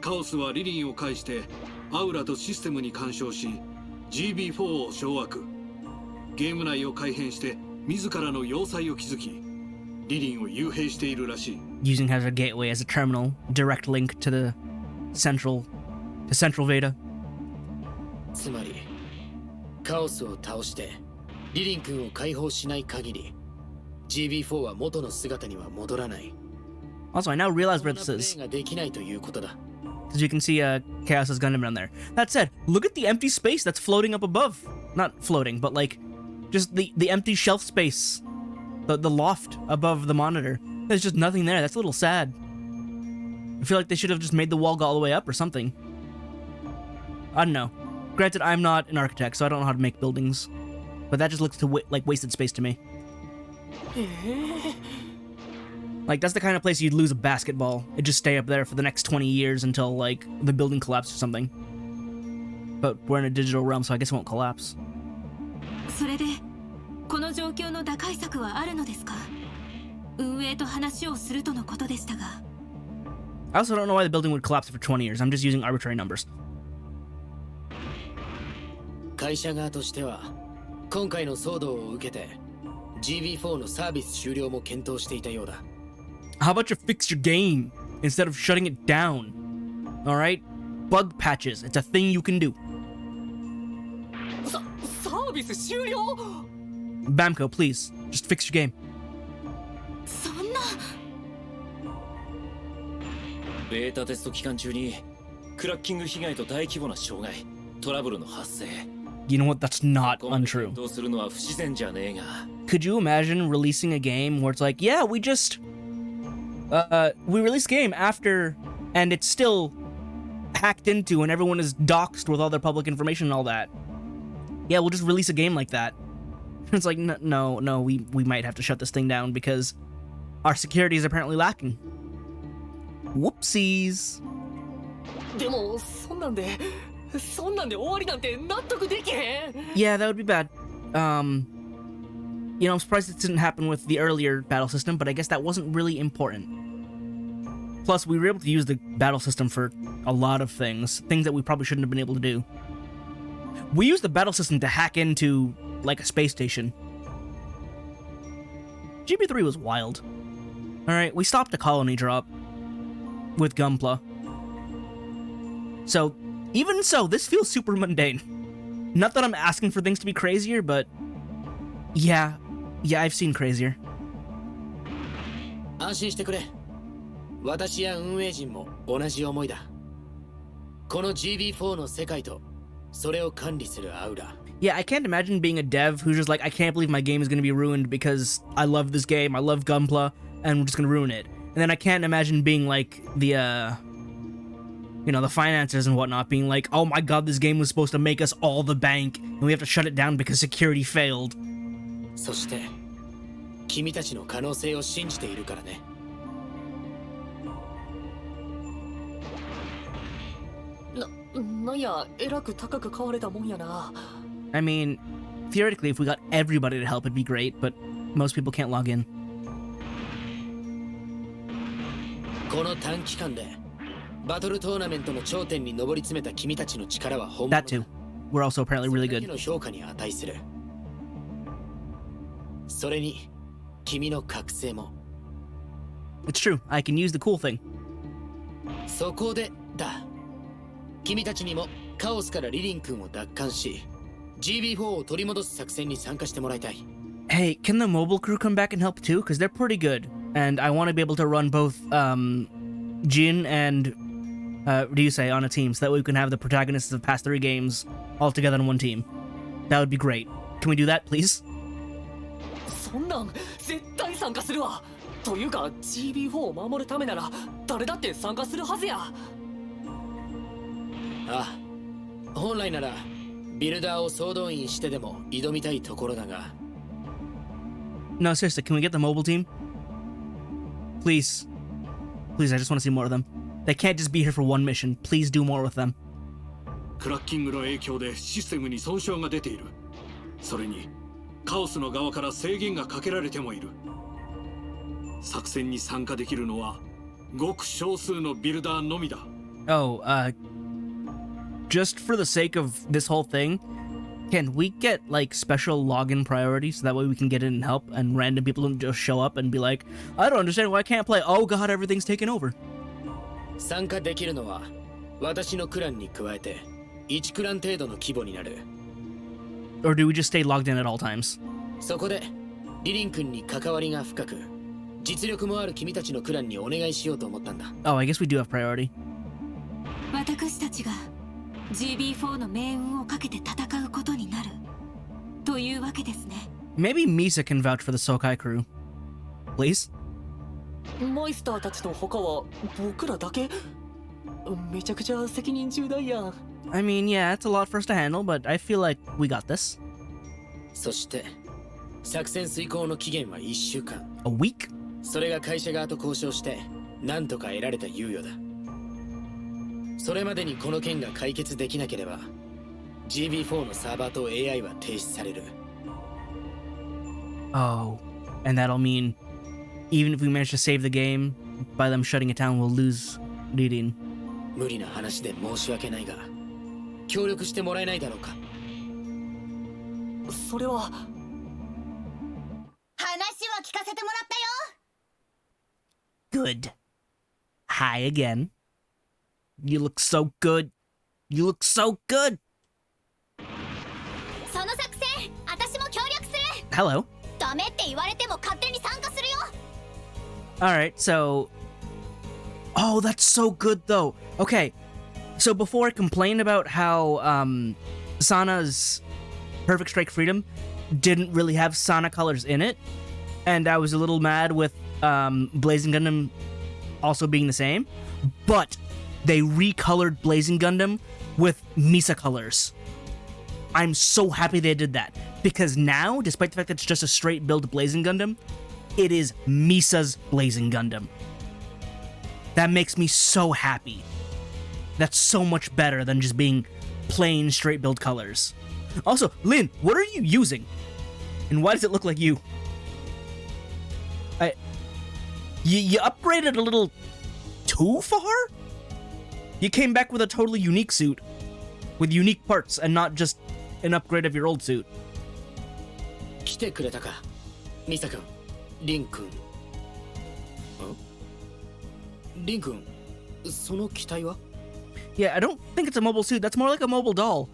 カオスはリリンを介してアウラとシステムに干渉し GB4 を掌握。ゲーム内を改変して自らの要塞を築きリリンを幽閉しているらしい。 Using her as a gateway, as a terminal, direct link to the central Veda. つまりカオスを倒してリリン君を解放しない限り GB4 は元の姿には戻らない。 Also, I now realize where this is. ができないということだ。 As you can see, Chaos's Gundam down there. That said, look at the empty space that's floating up above. Not floating, but like, just the empty shelf space. The loft above the monitor. There's just nothing there. That's a little sad. I feel like they should have just made the wall go all the way up or something. I don't know. Granted, I'm not an architect, so I don't know how to make buildings. But that just looks like wasted space to me. Like, that's the kind of place you'd lose a basketball. It'd just stay up there for the next 20 years until, like, the building collapsed or something. But we're in a digital realm, so I guess it won't collapse. それでこの状況の打開策はあるのですか？運営と話をするとのことでしたが。 I also don't know why the building would collapse for 20 years. I'm just using arbitrary numbers. 会社側としては今回の騒動を受けて GB4 のサービス終了も検討していたようだ。 How about you fix your game instead of shutting it down? Alright? Bug patches. It's a thing you can do. サービス終了？ Bamco, please. Just fix your game. そんな。ベータテスト期間中にクラッキング被害と大規模な障害、トラブルの発生。 You know what? That's not untrue. どうするのは不自然じゃねえが。 Could you imagine releasing a game where it's like, yeah, we released a game after, and it's still hacked into and everyone is doxxed with all their public information and all that. Yeah, we'll just release a game like that. It's like, no, we might have to shut this thing down because our security is apparently lacking. Whoopsies. でもそんなんで終わりなんて納得できへん。 Yeah, that would be bad. You know, I'm surprised it didn't happen with the earlier battle system, but I guess that wasn't really important. Plus, we were able to use the battle system for a lot of things that we probably shouldn't have been able to do. We used the battle system to hack into, like, a space station. GB3 was wild. Alright, we stopped a colony drop with Gunpla. So, even so, this feels super mundane. Not that I'm asking for things to be crazier, but yeah, I've seen crazier. 安心してくれ。私や運営陣も同じ思いだ。この GB4 の世界とそれを管理するアウラ。 Yeah, I can't imagine being a dev who's just like, I can't believe my game is going to be ruined because I love this game, I love Gunpla, and we're just going to ruin it. And then I can't imagine being like the the financiers and whatnot, being like, oh my god, this game was supposed to make us all the bank, and we have to shut it down because security failed. そして君たちの可能性を信じているからね。なんやえらく高く買われたもんやな。 I mean, theoretically, if we got everybody to help, it'd be great, but most people can't log in. この短期間でバトルトーナメントの頂点に上り詰めた君たちの力は本物 That too. We're also apparently really それだけ good. の評価に値する。それに君の覚醒も。 It's true. I can use the cool thing. そこでだ。君たちにもカオスからリリン君を奪還し GB4 を取り戻す作戦に参加してもらいたい。 Hey, can the mobile crew come back and help too? Because they're pretty good. And I want to be able to run both Jin and Ryusei on a team so that way we can have the protagonists of the past 3 games all together on one team. That would be great. Can we do that, please? そんなん絶対参加するわ。というか GB4 を守るためなら誰だって参加するはずや。ああ、本来ならビルダーを総動員してでも挑みたいところだが。 No, seriously, can we get the mobile team? Please. Please, I just want to see more of them. They can't just be here for one mission. Please do more with them. クラッキングの影響でシステムに損傷が出ている。それにカオスの側から制限がかけられてもいる。作戦に参加できるのはごく少数のビルダーのみだ。 Oh, just for the sake of this whole thing, can we get, like, special login priority so that way we can get in and help and random people don't just show up and be like, I don't understand why I can't play. Oh god, everything's taken over. 参加できるのは私のクランに加えて1クラン程度の規模になる。 Or do we just stay logged in at all times? そこでリリン君に関わりが深く実力もある君たちのクランにお願いしようと思ったんだ。 Oh, I guess we do have priority. 私たちが GB4 の命運をかけて戦うことになるというわけですね。 Maybe Misa can vouch for the Sokai crew. Please? マイスターたちの他は僕らだけ。めちゃくちゃ責任重大やん。 I mean, yeah, it's a lot for us to handle, but I feel like we got this. そして作戦遂行の期限は1週間。 A week? それが会社側と交渉して何とか得られた猶予だ。それまでにこの件が解決できなければ GB4 のサーバーと AI は停止される。 Oh, and that'll mean even if we manage to save the game, by them shutting it down, we'll lose Ririn. 無理な話で申し訳ないが協力してもらえないだろうか。それは。話は聞かせてもらったよ。 Good. Hi again. You look so good. You look so good. その作戦、私も協力する。 Hello. ダメって言われても勝手に参加するよ。 Alright, so... Oh, that's so good, though. Okay, so before I complained about how, Sana's Perfect Strike Freedom didn't really have Sana colors in it, and I was a little mad with, Blazing Gundam also being the same, but they recolored Blazing Gundam with Misa colors. I'm so happy they did that, because now, despite the fact that it's just a straight build Blazing Gundam, it is Misa's Blazing Gundam. That makes me so happy. That's so much better than just being plain straight build colors. Also, Lynn, what are you using? And why does it look like you? You upgraded a little too far? You came back with a totally unique suit. With unique parts and not just an upgrade of your old suit. 来てくれたか、ミサ君、リン君。リン君、その機体は？ Yeah, I don't think it's a mobile suit. That's more like a mobile doll.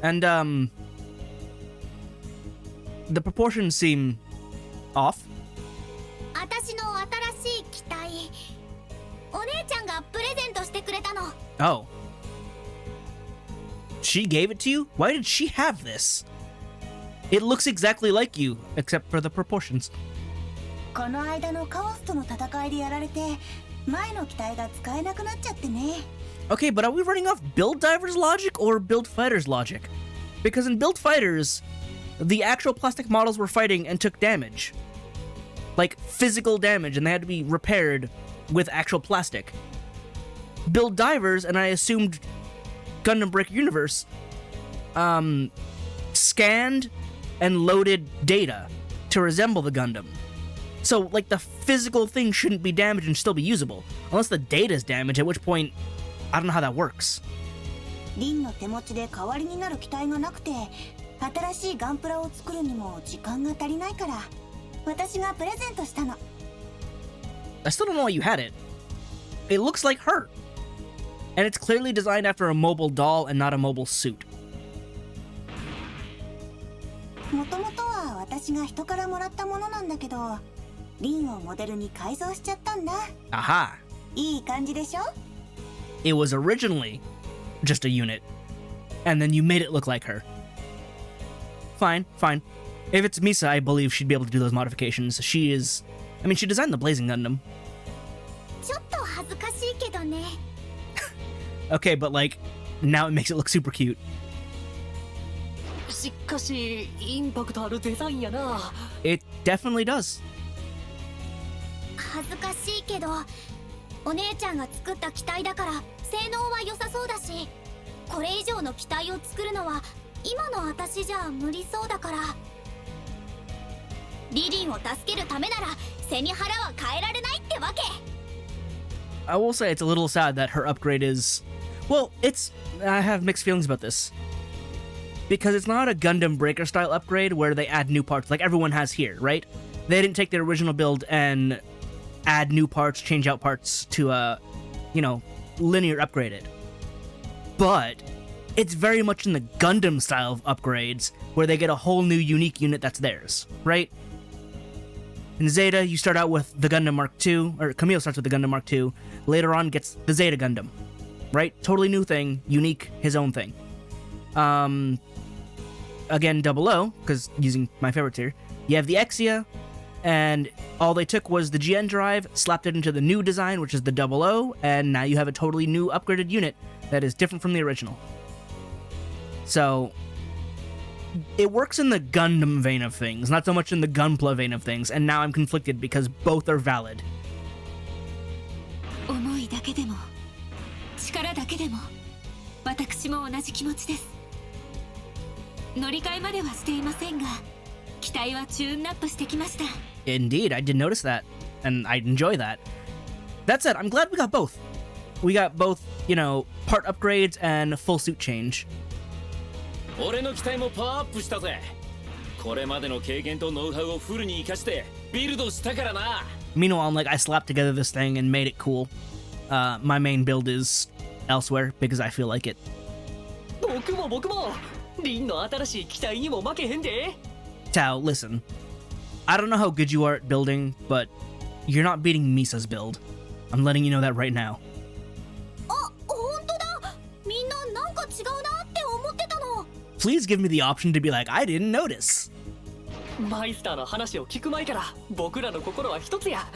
And, the proportions seem off. 私の新しい機体、お姉ちゃんがプレゼントしてくれたの。 Oh. She gave it to you? Why did she have this? It looks exactly like you, except for the proportions. この間のカオスとの戦いでやられて、前の機体が使えなくなっちゃってね。 Okay, but are we running off Build Divers logic or Build Fighters logic? Because in Build Fighters, the actual plastic models were fighting and took damage. Like, physical damage, and they had to be repaired with actual plastic. Build Divers, and I assumed Gundam Breaker Universe, scanned and loaded data to resemble the Gundam. So, like, the physical thing shouldn't be damaged and still be usable. Unless the data's damaged, at which point, I don't know how that works. リンの手持ちで代わりになる機体がなくて、新しいガンプラを作るにも時間が足りないから、私がプレゼントしたの。I still don't know why you had it. It looks like her. And it's clearly designed after a mobile doll and not a mobile suit. もともとは私が人からもらったものなんだけど、リンをモデルに改造しちゃったんだ。Aha. いい感じでしょ? It was originally just a unit, and then you made it look like her. Fine, fine. If it's Misa, I believe she'd be able to do those modifications. She designed the Blazing Gundam. ちょっと恥ずかしいけどね。Okay, but like, now it makes it look super cute. しかしインパクトあるデザインやな。 It definitely does. 恥ずかしいけど、お姉ちゃんが作った機体だから性能は良さそうだし、これ以上の機体を作るのは今の私じゃ無理そうだから。リリンを助けるためなら背に腹は変えられないってわけ。 I will say it's a little sad that her upgrade is... Well, I have mixed feelings about this. Because it's not a Gundam Breaker style upgrade where they add new parts like everyone has here, right? They didn't take their original build and add new parts, change out parts to, linear upgrade it. But it's very much in the Gundam style of upgrades where they get a whole new unique unit that's theirs, right? In Zeta, you start out with the Gundam Mark II, or Camille starts with the Gundam Mark II, later on gets the Zeta Gundam, right? Totally new thing, unique, his own thing. Again, 00, because using my favorites here, you have the Exia, and all they took was the GN drive, slapped it into the new design, which is the 00, and now you have a totally new upgraded unit that is different from the original. So, it works in the Gundam vein of things, not so much in the Gunpla vein of things, and now I'm conflicted because both are valid. 思いだけでも力だけでも私も同じ気持ちです。乗り換えまではしていませんが、機体はチューンアップしてきました。 Indeed, I did notice that, and I enjoy that. That said, I'm glad we got both. We got both, part upgrades and full suit change. 俺の機体もパワーアップしたぜ。これまでの経験とノウハウをフルに活かしてビルドしたからな。 Meanwhile, I slapped together this thing and made it cool. My main build is elsewhere because I feel like it. 僕もリンの新しい機体にも負けへんで。 Tao, listen. I don't know how good you are at building, but you're not beating Misa's build. I'm letting you know that right now. あ、本当だ。みんななんか違うなって思ってたの。 Please give me the option to be like, I didn't notice. マイスターの話を聞く前から僕らの心は一つや。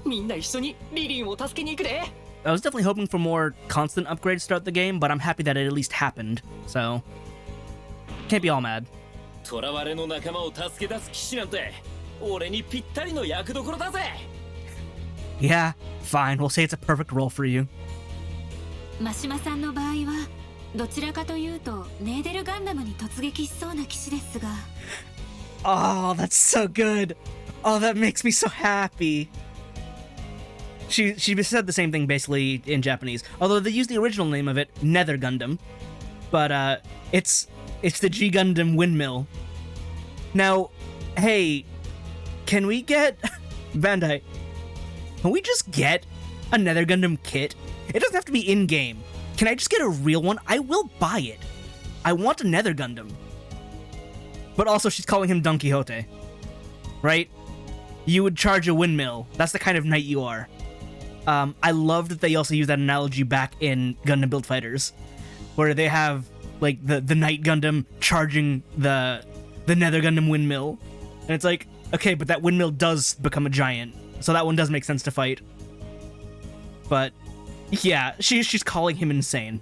みんな一緒にリリンを助けに行くで。 I was definitely hoping for more constant upgrades throughout the game, but I'm happy that it at least happened, so... Can't be all mad. 囚われの仲間を助け出す騎士なんて俺にぴったりの役どころだぜ。 Yeah, fine, we'll say it's a perfect role for you. 真島さんの場合はどちらかというとネーデルガンダムに突撃しそうな騎士ですが。 Oh, that's so good. Oh, that makes me so happy. She said the same thing basically in Japanese, although they use the original name of it, Nether Gundam. But it's the G Gundam windmill. Now, hey, can we get Bandai? Can we just get a Nether Gundam kit? It doesn't have to be in game. Can I just get a real one? I will buy it. I want a Nether Gundam. But also, she's calling him Don Quixote, right? You would charge a windmill. That's the kind of knight you are. I love that they also use that analogy back in Gundam Build Fighters, where they have like the Knight Gundam charging the Nether Gundam windmill, and it's like, okay, but that windmill does become a giant, so that one does make sense to fight. But yeah, she's calling him insane.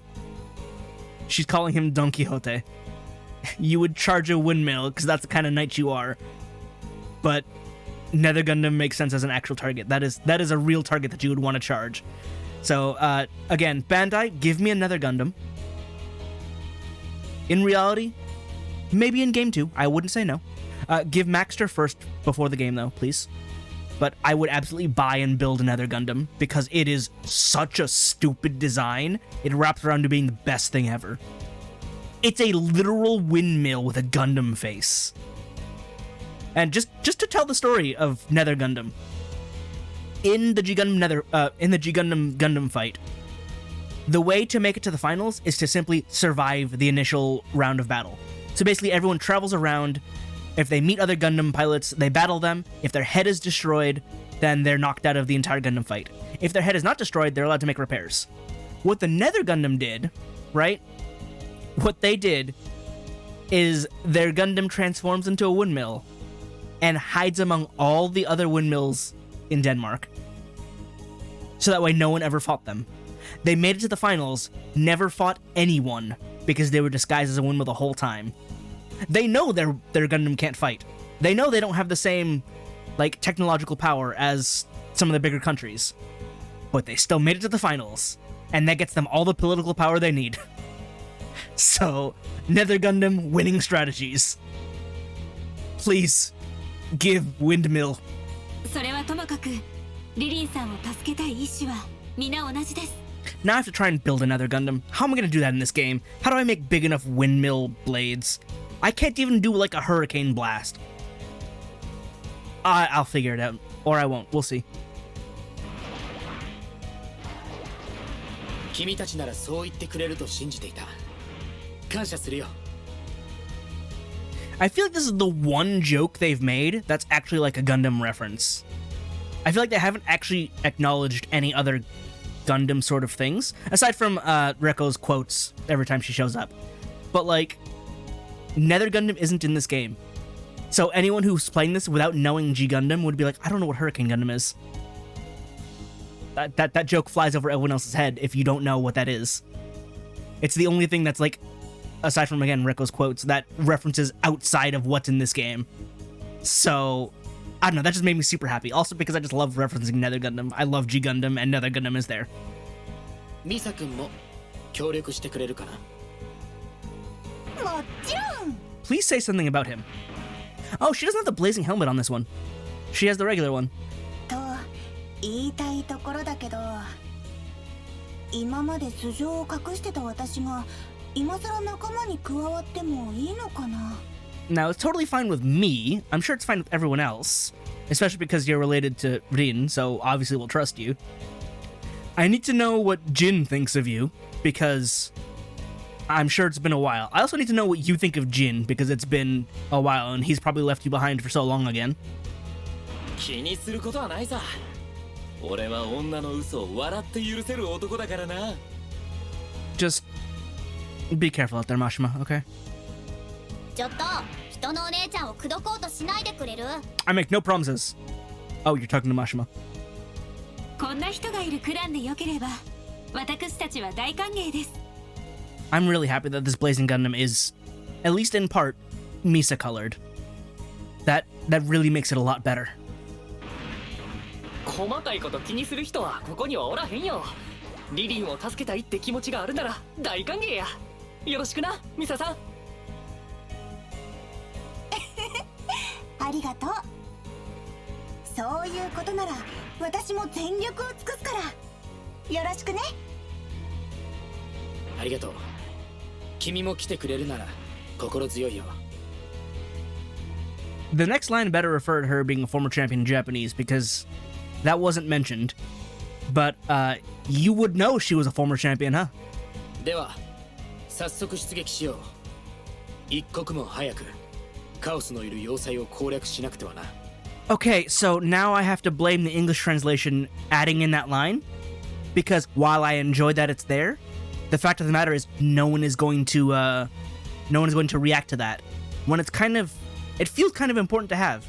She's calling him Don Quixote. You would charge a windmill because that's the kind of knight you are, but Nether Gundam makes sense as an actual target. That is a real target that you would want to charge. So, again, Bandai, give me a Nether Gundam. In reality, maybe in Game 2. I wouldn't say no. Give Maxter first before the game, though, please. but I would absolutely buy and build another Gundam because it is such a stupid design. It wraps around to being the best thing ever. It's a literal windmill with a Gundam face. And just to tell the story of Nether Gundam, in the G Gundam Gundam fight, the way to make it to the finals is to simply survive the initial round of battle. So basically, everyone travels around. If they meet other Gundam pilots, they battle them. If their head is destroyed, then they're knocked out of the entire Gundam fight. If their head is not destroyed, they're allowed to make repairs. What the Nether Gundam did, right? What they did is their Gundam transforms into a windmill and hides among all the other windmills in Denmark. So that way no one ever fought them. They made it to the finals, never fought anyone because they were disguised as a windmill the whole time. They know their Gundam can't fight. They know they don't have the same, like, technological power as some of the bigger countries. But they still made it to the finals, and that gets them all the political power they need. So, Nether Gundam winning strategies. Please, give windmill. それはともかく、リリンさんを助けたい意志は皆同じです。 Now I have to try and build another Gundam. How am I going to do that in this game? How do I make big enough windmill blades? I can't even do like a hurricane blast. I'll figure it out. Or I won't. We'll see. 君たちならそう言ってくれると信じていた。感謝するよ。 I feel like this is the one joke they've made that's actually like a Gundam reference. I feel like they haven't actually acknowledged any other Gundam sort of things, aside from Reko's quotes every time she shows up. But like, Nether Gundam isn't in this game. So anyone who's playing this without knowing G Gundam would be like, I don't know what Hurricane Gundam is. That joke flies over everyone else's head if you don't know what that is. It's the only thing that's like, aside from, again, Reko's quotes, that references outside of what's in this game. So, I don't know, that just made me super happy. Also because I just love referencing Nether Gundam. I love G Gundam, and Nether Gundam is there. Misa-kunも協力してくれるかな? もちろん。 Please say something about him. Oh, she doesn't have the blazing helmet on this one. She has the regular one. と言いたいところだけど、今まで素性を隠してた私が今更仲間に加わってもいいのかな? Now, it's totally fine with me. I'm sure it's fine with everyone else. Especially because you're related to Rin, so obviously we'll trust you. I need to know what Jin thinks of you, because I'm sure it's been a while. I also need to know what you think of Jin, because it's been a while, and he's probably left you behind for so long again. 気にすることはないさ。俺は女の嘘を笑って許せる男だからな。 Just be careful out there, Mashima, okay? ちょっと人のお姉ちゃんを口説こうとしないでくれる? I make no promises. Oh, you're talking to Mashima. こんな人がいるクランでよければ、私たちは大歓迎です。 I'm really happy that this Blazing Gundam is, at least in part, Misa colored. That really makes it a lot better. 細かいこと気にする人はここにはおらへんよ。リリンを助けたいって気持ちがあるなら大歓迎や。よろしくな、ミサさん。ありがとう。そういうことなら私も全力を尽くすからよろしくね。ありがとう。君も来てくれるなら心強いよ。 The next line better refer to her being a former champion in Japanese, because that wasn't mentioned. But, you would know she was a former champion, huh? では、早速出撃しよう。一刻も早くカオスのいる要塞を攻略しなくてはな。 Okay, so now I have to blame the English translation adding in that line, because while I enjoy that it's there, the fact of the matter is no one is going to react to that. When it feels kind of important to have.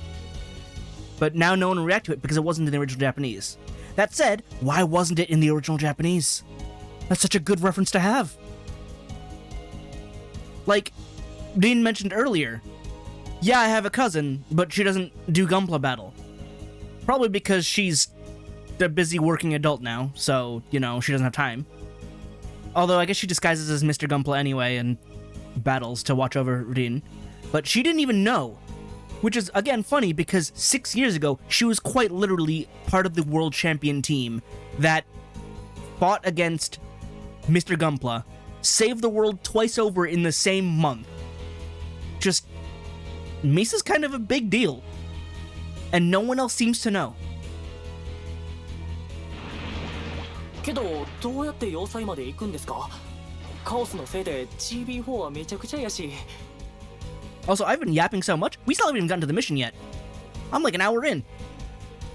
But now no one will react to it because it wasn't in the original Japanese. That said, why wasn't it in the original Japanese? That's such a good reference to have. Like, Dean mentioned earlier, yeah, I have a cousin, but she doesn't do Gunpla battle. Probably because she's a busy working adult now, so, you know, she doesn't have time. Although I guess she disguises as Mr. Gunpla anyway and battles to watch over Rin. But she didn't even know Which is, again, funny because 6 years ago, she was quite literally part of the world champion team that fought against Mr. Gunpla, saved the world twice over in the same month. Just, Misa's kind of a big deal. And no one else seems to know. けどどうやって要塞まで行くんですか？カオスのせいで GB4 はめちゃくちゃやし。 Also, I've been yapping so much, we still haven't even gotten to the mission yet. I'm like an hour in.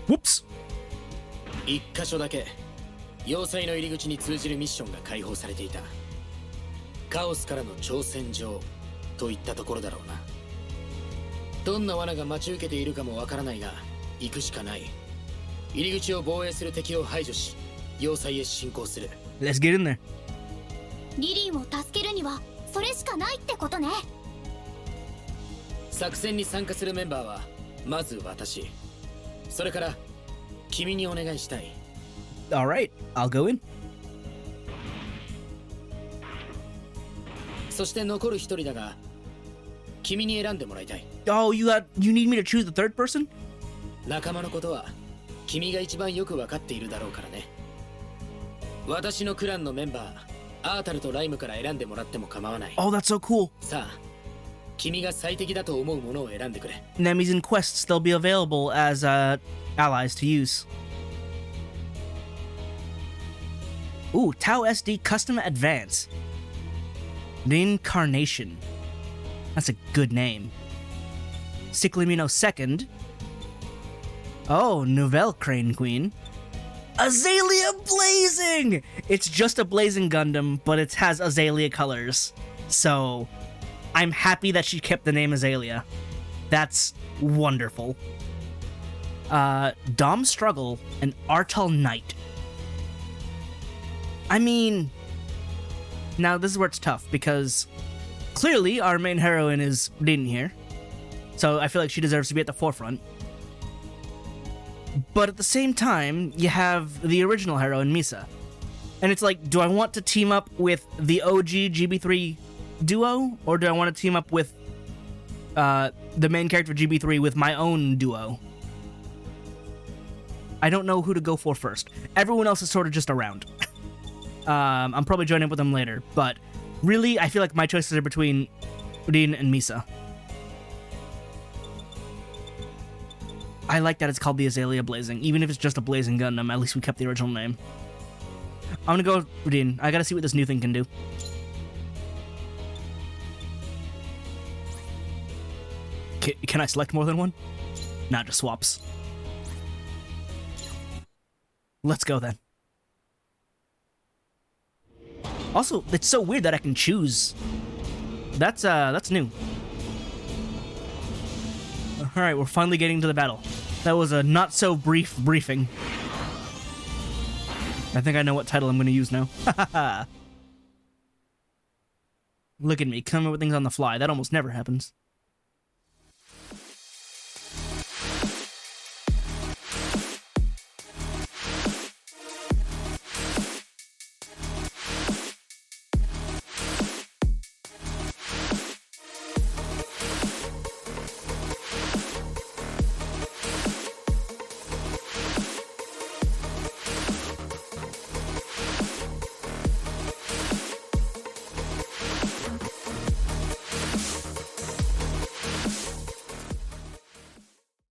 Whoops. 一箇所だけ要塞の入り口に通じるミッションが開放されていた。カオスからの挑戦状といったところだろうな。どんな罠が待ち受けているかもわからないが、行くしかない。入り口を防衛する敵を排除し、要塞へ進行する。Let's get in there. リリンを助けるにはそれしかないってことね。作戦に参加するメンバーはまず私、それから君にお願いしたい。 Alright, I'll go in. そして残る一人だが、君に選んでもらいたい。 Oh, you need me to choose the third person? 仲間のことは君が一番よく分かっているだろうからね。私のクランのメンバー、アータルとライムから選んでもらっても構わない。 Oh, that's so cool. さあ、君が最適だと思うものを選んでくれ。 Enemies and quests, they'll be available as allies to use. Ooh, Tau SD Custom Advance. Reincarnation. That's a good name. Cyclamino second. Oh, Nouvelle Crane Queen. Azalea Blazing! It's just a Blazing Gundam, but it has Azalea colors. So, I'm happy that she kept the name Azalea. That's wonderful. Dom Struggle and Artal Knight. I mean, now this is where it's tough, because clearly our main heroine is Rin here, so I feel like she deserves to be at the forefront. But at the same time, you have the original heroine, Misa. And it's like, do I want to team up with the OG GB3 duo, or do I want to team up with the main character GB3 with my own duo? I don't know who to go for first. Everyone else is sort of just around. I'm probably joining up with them later, but really, I feel like my choices are between Rin and Misa. I like that it's called the Azalea Blazing. Even if it's just a Blazing Gundam, at least we kept the original name. I'm gonna go with Rin. I gotta see what this new thing can do. Can I select more than one? Nah, just swaps. Let's go then. Also, it's so weird that I can choose. That's new. Alright, we're finally getting to the battle. That was a not so brief briefing. I think I know what title I'm gonna use now. Look at me, coming up with things on the fly. That almost never happens.